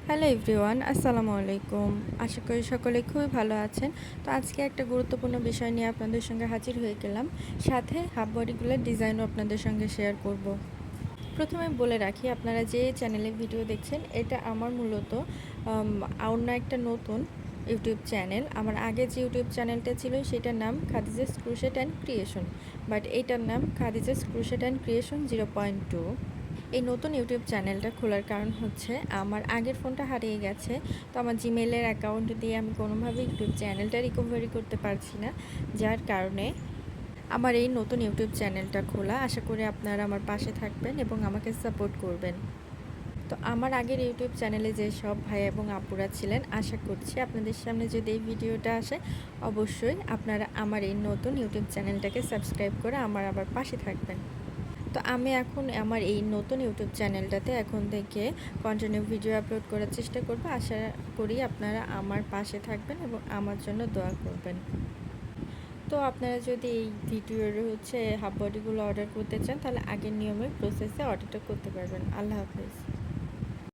Hello everyone, আসসালামু আলাইকুম। আশা করি সকলে খুবই ভালো আছেন। তো আজকে একটা গুরুত্বপূর্ণ বিষয় নিয়ে আপনাদের সঙ্গে হাজির হয়ে গেলাম। সাথে হাফ বডিগুলোর ডিজাইনও আপনাদের সঙ্গে শেয়ার করব। প্রথমে বলে রাখি, আপনারা যে চ্যানেলে ভিডিও দেখছেন এটা আমার মূলত অন্য একটা নতুন ইউটিউব চ্যানেল। আমার আগে যে ইউটিউব চ্যানেলটা ছিল সেটার নাম Khadija's crochet and creation, but এইটার নাম খাদিজাস ক্রুশেট অ্যান্ড ক্রিয়েশন 0.2। এই নতুন ইউটিউব চ্যানেলটা খোলার কারণ হচ্ছে আমার আগের ফোনটা হারিয়ে গেছে। তো আমার জিমেলের অ্যাকাউন্ট দিয়ে আমি কোনোভাবে ইউটিউব চ্যানেলটা রিকভারি করতে পারছি না, যার কারণে আমার এই নতুন ইউটিউব চ্যানেলটা খোলা। আশা করি আপনারা আমার পাশে থাকবেন এবং আমাকে সাপোর্ট করবেন। তো আমার আগের ইউটিউব চ্যানেলে যেসব ভাই এবং আপুরা ছিলেন, আশা করছি আপনাদের সামনে যদি এই ভিডিওটা আসে অবশ্যই আপনারা আমার এই নতুন ইউটিউব চ্যানেলটাকে সাবস্ক্রাইব করে আমার আবার পাশে থাকবেন। তো আমি এখন আমার এই নতুন ইউটিউব চ্যানেলটাতে এখন থেকে কন্টিনিউ ভিডিও আপলোড করার চেষ্টা করব। আশা করি আপনারা আমার পাশে থাকবেন এবং আমার জন্য দোয়া করবেন। তো আপনারা যদি এই ভিডিওর হাফ বডিগুলো অর্ডার করতে চান তাহলে আগের নিয়মে প্রসেসে অর্ডারটা করতে পারবেন। আল্লাহ হাফেজ।